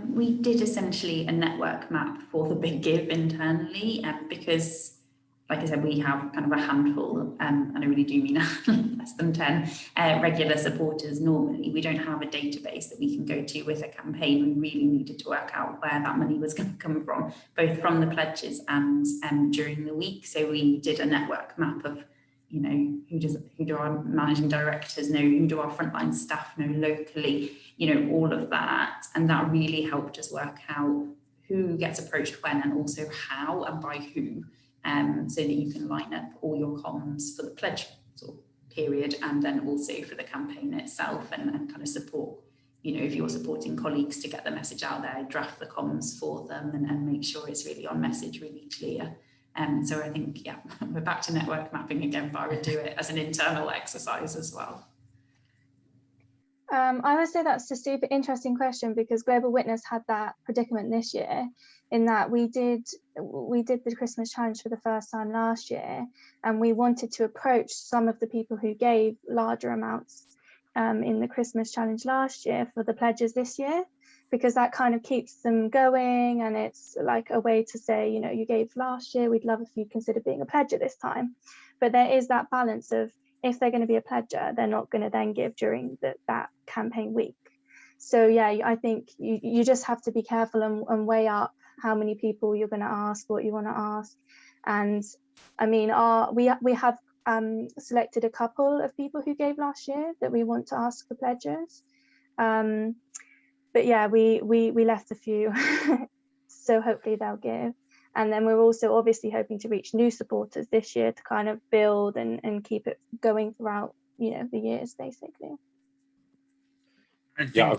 We did essentially a network map for the Big Give internally, because, like I said, we have kind of a handful, and I really do mean less than 10 regular supporters normally. We don't have a database that we can go to with a campaign. We really needed to work out where that money was going to come from, both from the pledges and during the week. So we did a network map of, who do our managing directors know, who do our frontline staff know locally, all of that. And that really helped us work out who gets approached when, and also how and by who. So that you can line up all your comms for the pledge sort of period, and then also for the campaign itself, and kind of support, if you're supporting colleagues to get the message out there, draft the comms for them and make sure it's really on message, really clear. So I think, we're back to network mapping again, but I would do it as an internal exercise as well. I would say that's a super interesting question, because Global Witness had that predicament this year, in that we did the Christmas challenge for the first time last year, and we wanted to approach some of the people who gave larger amounts in the Christmas challenge last year for the pledges this year, because that kind of keeps them going, and it's like a way to say, you gave last year, we'd love if you consider being a pledger this time. But there is that balance of, if they're going to be a pledger, they're not going to then give during that campaign week. So I think you just have to be careful and weigh up how many people you're going to ask, what you want to ask. And I mean, we have selected a couple of people who gave last year that we want to ask for pledges. But we left a few, so hopefully they'll give. And then we're also obviously hoping to reach new supporters this year to kind of build and keep it going throughout, the years, basically. Yeah,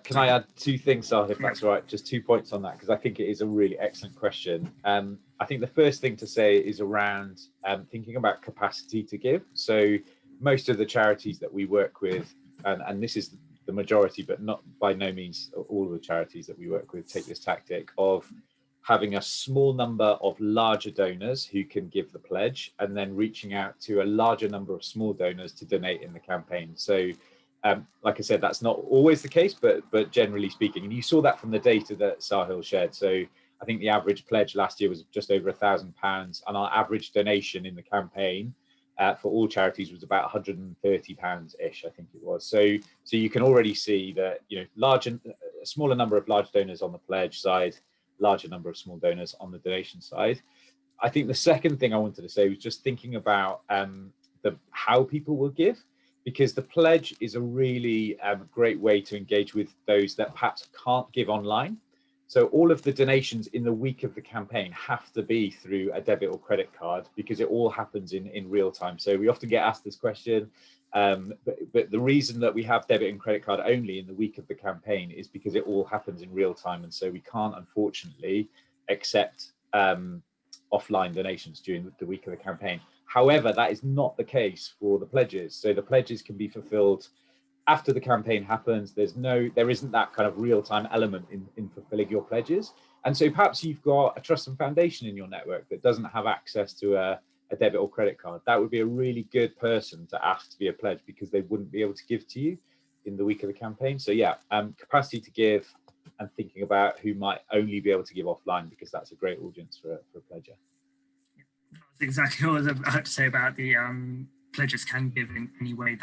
can I add two things, Sahil, if that's all right? Just 2 points on that, because I think it is a really excellent question. I think the first thing to say is around thinking about capacity to give. So most of the charities that we work with, and this is the majority, but not by no means all of the charities that we work with, take this tactic of having a small number of larger donors who can give the pledge, and then reaching out to a larger number of small donors to donate in the campaign. So like I said, that's not always the case, but generally speaking, and you saw that from the data that Sahil shared. So I think the average pledge last year was just over £1,000, and our average donation in the campaign for all charities was about £130-ish, I think it was. So you can already see that, a smaller number of large donors on the pledge side, larger number of small donors on the donation side. I think the second thing I wanted to say was just thinking about how people will give, because the pledge is a really great way to engage with those that perhaps can't give online. So all of the donations in the week of the campaign have to be through a debit or credit card, because it all happens in real time. So we often get asked this question, but the reason that we have debit and credit card only in the week of the campaign is because it all happens in real time. And so we can't, unfortunately, accept offline donations during the week of the campaign. However, that is not the case for the pledges. So the pledges can be fulfilled after the campaign happens, there isn't that kind of real-time element in fulfilling your pledges. And so perhaps you've got a trust and foundation in your network that doesn't have access to a debit or credit card. That would be a really good person to ask to be a pledge, because they wouldn't be able to give to you in the week of the campaign. So yeah, capacity to give and thinking about who might only be able to give offline, because that's a great audience for a pledger. That's exactly what I was about to say about the pledgers can give in any way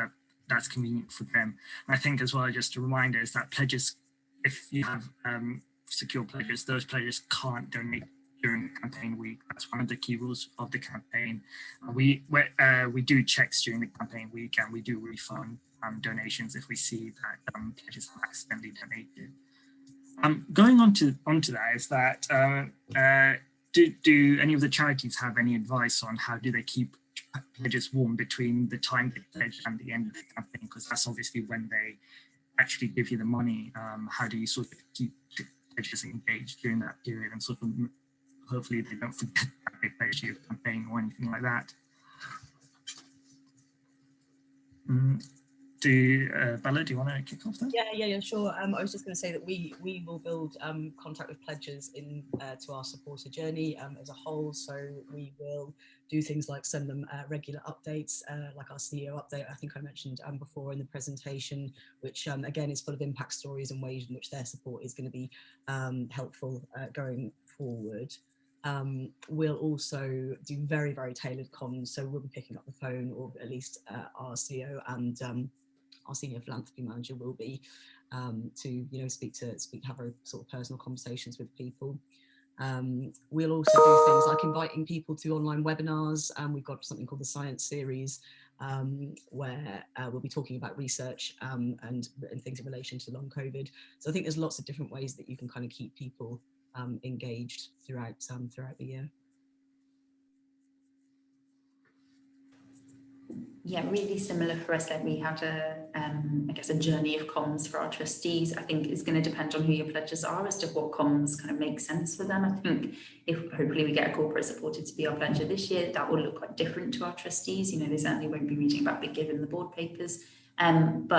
that's convenient for them. And I think as well, just a reminder is that pledgers, if you have secure pledges, those pledgers can't donate during the campaign week. That's one of the key rules of the campaign. We do checks during the campaign week, and we do refund donations if we see that pledges have accidentally donated. Going on to that is that do any of the charities have any advice on how do they keep pledges warm between the time they pledge and the end of the campaign? Because that's obviously when they actually give you the money. How do you sort of keep pledgers engaged during that period, and sort of hopefully they don't forget that they pledged your campaign or anything like that? Bella, do you want to kick off that? Yeah, sure. I was just going to say that we will build contact with pledgers in to our supporter journey as a whole. So we will do things like send them regular updates, like our CEO update, I think I mentioned before in the presentation, which again is full of impact stories and ways in which their support is going to be helpful going forward. We'll also do very, very tailored comms. So we'll be picking up the phone, or at least our CEO and our senior philanthropy manager will be to have very sort of personal conversations with people. We'll also do things like inviting people to online webinars, and we've got something called the Science Series, where we'll be talking about research and things in relation to long COVID. So I think there's lots of different ways that you can kind of keep people engaged throughout the year. Yeah, really similar for us. Like we had I guess a journey of comms for our trustees. I think it's going to depend on who your pledgers are as to what comms kind of make sense for them. I think if hopefully we get a corporate supporter to be our pledger this year, that will look quite different to our trustees. You know, they certainly won't be reading about Big Give in the board papers. Yeah,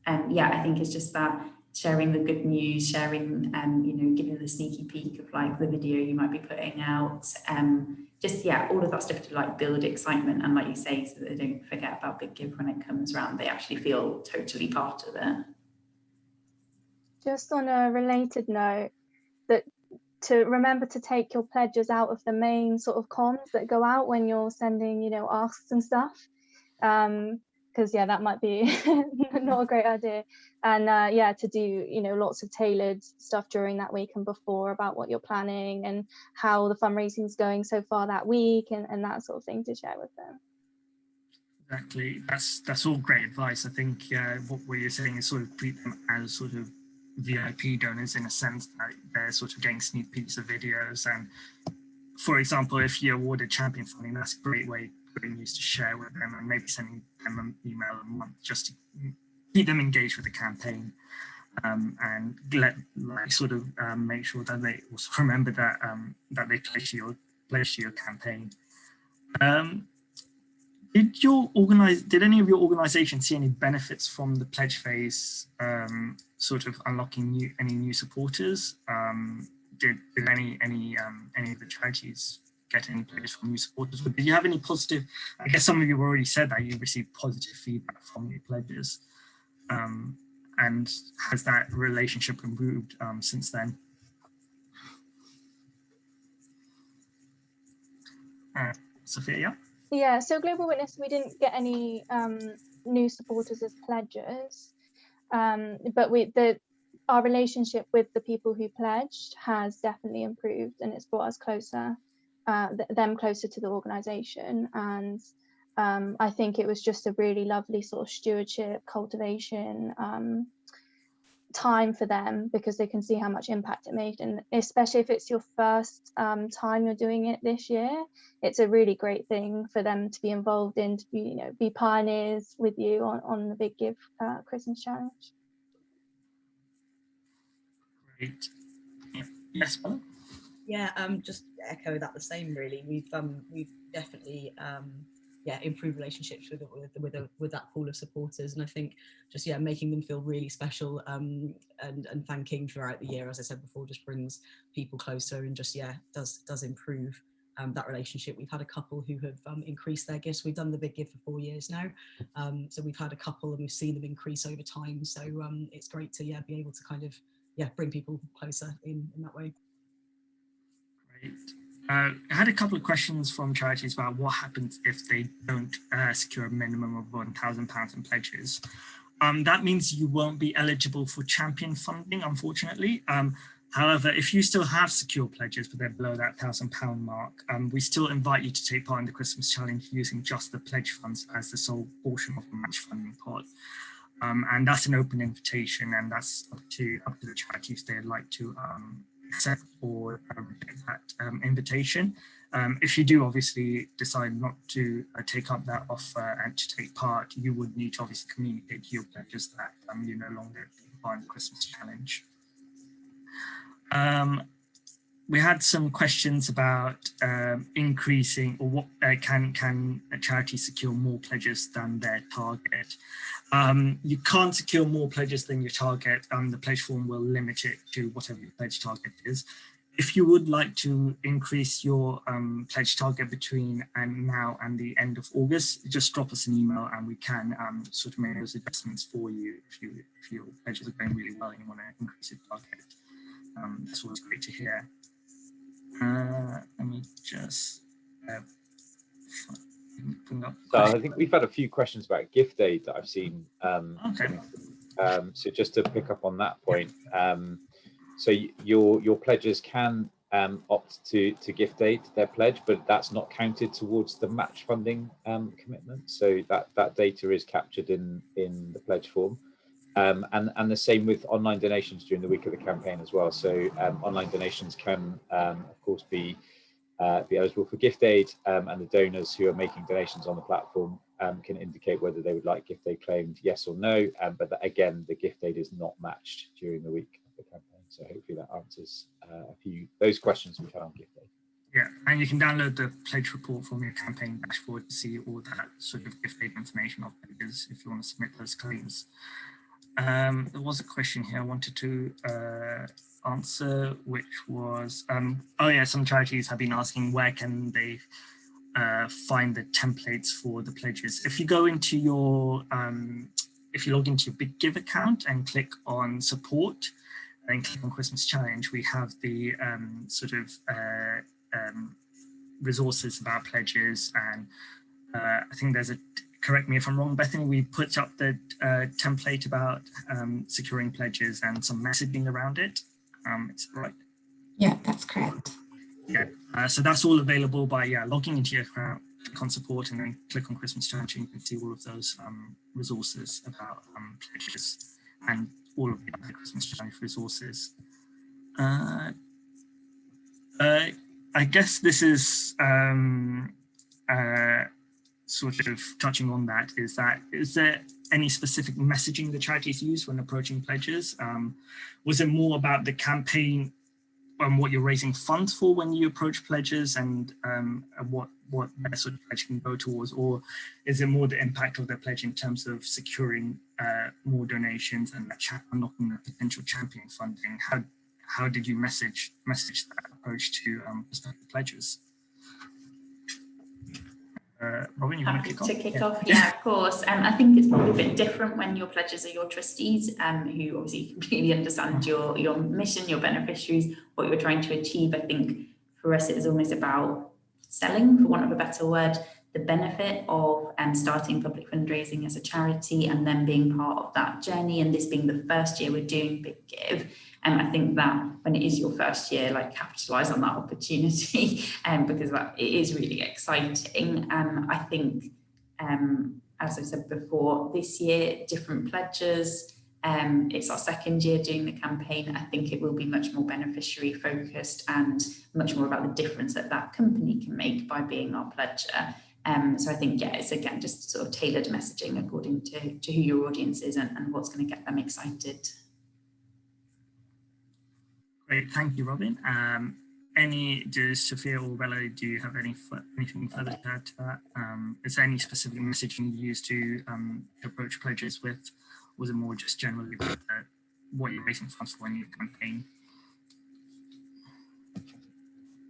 I think it's just that sharing the good news, sharing, you know, giving the sneaky peek of like the video you might be putting out, just, yeah, all of that stuff to like build excitement. And like you say, so that they don't forget about Big Give when it comes around, they actually feel totally part of it. Just on a related note, that to remember to take your pledges out of the main sort of comms that go out when you're sending, you know, asks and stuff. Because yeah, that might be not a great idea. And yeah, to do, you know, lots of tailored stuff during that week and before about what you're planning and how the fundraising is going so far that week, and that sort of thing to share with them. Exactly, that's all great advice. I think what you're saying is sort of treat them as sort of VIP donors, in a sense that they're sort of getting sneak peeks of videos. And for example, if you awarded champion funding, that's a great news to share with them, and maybe sending them an email a month just to keep them engaged with the campaign, and make sure that they also remember that that they pledged to your campaign. Did any of your organizations see any benefits from the pledge phase, sort of unlocking any new supporters? Did any of the charities get any pledges from new supporters? But did you have any positive? I guess some of you have already said that you received positive feedback from your pledges, and has that relationship improved since then? Sophia, yeah. Yeah, so Global Witness, we didn't get any new supporters as pledgers, but our relationship with the people who pledged has definitely improved, and it's brought us closer, them closer to the organisation. And I think it was just a really lovely sort of stewardship, cultivation time for them, because they can see how much impact it made, and especially if it's your first time you're doing it this year, it's a really great thing for them to be involved in, to be, you know, be pioneers with you on the Big Give Christmas challenge. Great. Yes, Bella? Yeah, just echo that the same really. We've definitely improve relationships with that pool of supporters. And I think just making them feel really special and thanking throughout the year, as I said before, just brings people closer and just does improve that relationship. We've had a couple who have increased their gifts. We've done the big give for 4 years now, so we've had a couple and we've seen them increase over time. So it's great to be able to kind of bring people closer in that way. Great. I had a couple of questions from Charities about what happens if they don't secure a minimum of £1,000 in pledges. That means you won't be eligible for champion funding, unfortunately. However, if you still have secure pledges, but they're below that £1,000 mark, we still invite you to take part in the Christmas Challenge using just the pledge funds as the sole portion of the match funding pot. And that's an open invitation, and that's up to the charity if they'd like to accept or reject that invitation. If you do obviously decide not to take up that offer and to take part, you would need to obviously communicate to your pledges that you're no longer taking part in the Christmas Challenge. We had some questions about increasing, or what can a charity secure more pledges than their target. You can't secure more pledges than your target. The pledge form will limit it to whatever your pledge target is. If you would like to increase your pledge target between now and the end of August, just drop us an email and we can sort of make those adjustments for you if your pledges are going really well and you want to increase your target. That's always great to hear. Let me just bring up. So I think we've had a few questions about gift aid that I've seen. Okay. So just to pick up on that point, so your pledges can opt to gift aid their pledge, but that's not counted towards the match funding commitment. So that data is captured in the pledge form. And the same with online donations during the week of the campaign as well. So online donations can, of course, be eligible for gift aid, and the donors who are making donations on the platform can indicate whether they would like gift aid claimed, yes or no. But again, the gift aid is not matched during the week of the campaign. So hopefully that answers a few those questions we've had on gift aid. Yeah, and you can download the pledge report from your campaign dashboard to see all that sort of gift aid information of pledges if you want to submit those claims. There was a question here I wanted to answer, which was, some charities have been asking where can they find the templates for the pledges. If you go into your, if you log into your Big Give account and click on support, and click on Christmas Challenge, we have the resources about pledges, and I think there's correct me if I'm wrong, Bethany, we put up the template about securing pledges and some messaging around it. Is that right? Yeah, that's correct. Yeah, so that's all available by logging into your account, click on support, and then click on Christmas Challenge, and you can see all of those resources about pledges and all of the other Christmas Challenge resources. I guess this is sort of touching on that, is there any specific messaging the charities use when approaching pledges? Was it more about the campaign and what you're raising funds for when you approach pledges, and what that sort of pledge can go towards, or is it more the impact of the pledge in terms of securing more donations and unlocking the potential champion funding? How did you message that approach to prospective pledges? Robin, you want to kick off? Kick off? Yeah, of course. I think it's probably a bit different when your pledges are your trustees, who obviously completely understand your mission, your beneficiaries, what you're trying to achieve. I think for us, it is almost about selling, for want of a better word, the benefit of starting public fundraising as a charity and then being part of that journey. And this being the first year we're doing Big Give. And I think that when it is your first year, capitalise on that opportunity, because it is really exciting. I think, as I said before, this year, different pledges. It's our second year doing the campaign. I think it will be much more beneficiary focused and much more about the difference that company can make by being our pledger. So I think, it's again, just sort of tailored messaging according to who your audience is and what's going to get them excited. Great, thank you, Robin. does Sophia or Bella, do you have anything further to add to that? Is there any specific messaging you use to approach pledges with? Or was it more just generally about what you're raising funds for in your campaign?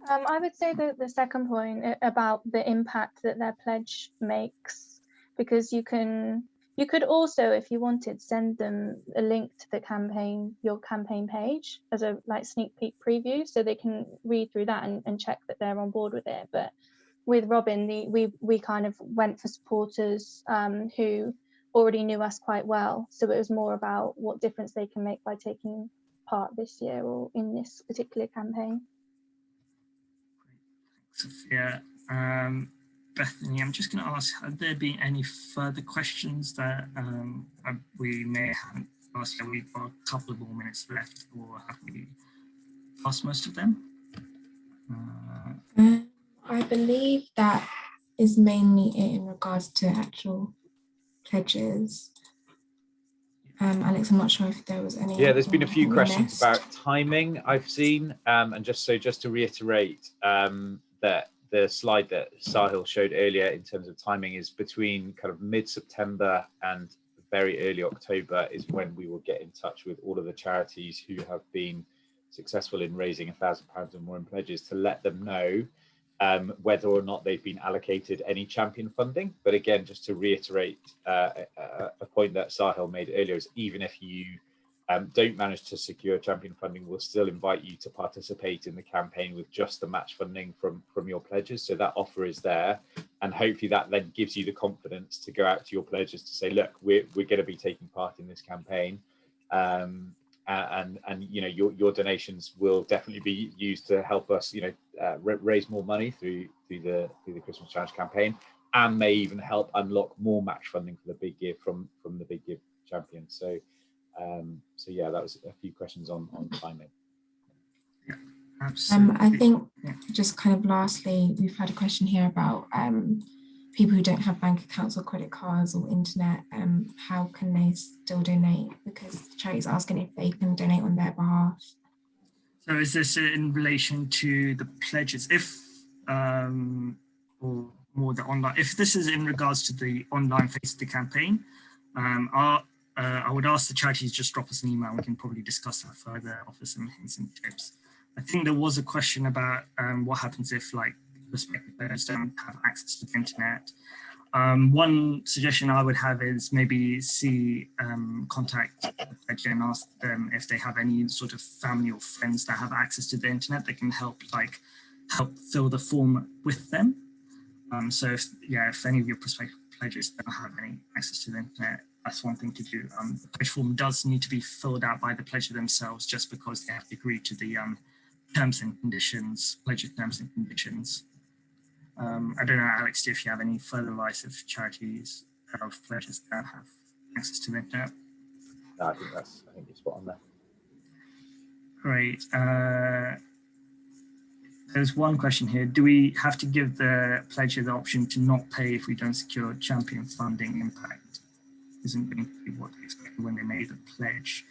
I would say that the second point about the impact that their pledge makes, because you could also, if you wanted, send them a link to the campaign, your campaign page, as a sneak peek preview, so they can read through that and check that they're on board with it. But with Robin, we kind of went for supporters who already knew us quite well, so it was more about what difference they can make by taking part this year or in this particular campaign. Sophia. Bethany, I'm just going to ask, have there been any further questions that we may have asked? We've got a couple of more minutes left, or have we asked most of them? I believe that is mainly it in regards to actual pledges. Alex, I'm not sure if there was any. Yeah, there's been a few questions about timing I've seen, and just to reiterate that the slide that Sahil showed earlier in terms of timing is between kind of mid-September and very early October is when we will get in touch with all of the charities who have been successful in raising £1,000 or more in pledges to let them know whether or not they've been allocated any champion funding. But again, just to reiterate a point that Sahil made earlier, is even if you don't manage to secure champion funding, we'll still invite you to participate in the campaign with just the match funding from your pledges. So that offer is there, and hopefully that then gives you the confidence to go out to your pledges to say, look, we're going to be taking part in this campaign, and you know, your donations will definitely be used to help us, you know, raise more money through the Christmas Challenge campaign, and may even help unlock more match funding for the Big Give from the Big Give champion. So yeah, that was a few questions on timing. Yeah, absolutely. I think just kind of lastly, we've had a question here about people who don't have bank accounts or credit cards or internet. How can they still donate? Because the charity's asking if they can donate on their behalf. So is this in relation to the pledges? If or more the online, if this is in regards to the online phase of the campaign, I would ask the charities just drop us an email. We can probably discuss that further, offer some hints and tips. I think there was a question about what happens if prospective players don't have access to the internet. One suggestion I would have is maybe contact the pledger and ask them if they have any sort of family or friends that have access to the internet that can help fill the form with them. So if any of your prospective pledgers don't have any access to the internet, that's one thing to do. The pledge form does need to be filled out by the pledger themselves, just because they have to agree to the terms and conditions, pledge terms and conditions. I don't know, Alex, if you have any further advice of charities of pledgers that have access to the internet. No, I think you're spot on there. Great. There's one question here. Do we have to give the pledger the option to not pay if we don't secure champion funding? Impact isn't going to be what they expected when they made the pledge.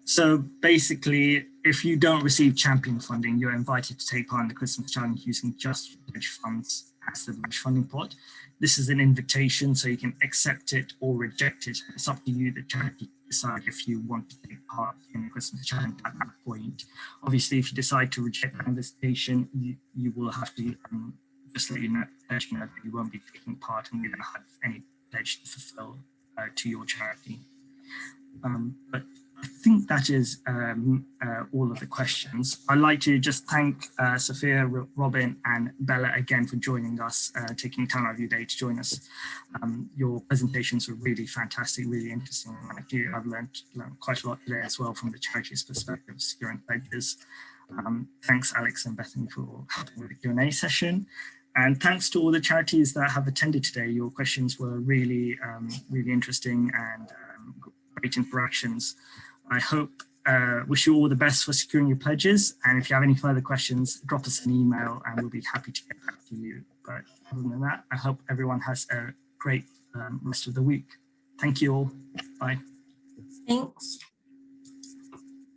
So basically, if you don't receive champion funding, you're invited to take part in the Christmas Challenge using just pledge funds as the match funding pot. This is an invitation, so you can accept it or reject it. It's up to you, the charity, to decide if you want to take part in the Christmas Challenge at that point. Obviously, if you decide to reject the invitation, you will have to just let you know that you won't be taking part and you don't have any pledge to fulfill to your charity. But I think that is all of the questions. I'd like to just thank Sophia, Robin and Bella again for joining us, taking time out of your day to join us. Your presentations were really fantastic, really interesting. I've learned quite a lot today as well from the charity's perspective of securing pledges. Thanks Alex and Bethany for helping with the Q&A session. And thanks to all the charities that have attended today. Your questions were really, really interesting and great interactions. I wish you all the best for securing your pledges. And if you have any further questions, drop us an email and we'll be happy to get back to you. But other than that, I hope everyone has a great rest of the week. Thank you all. Bye. Thanks.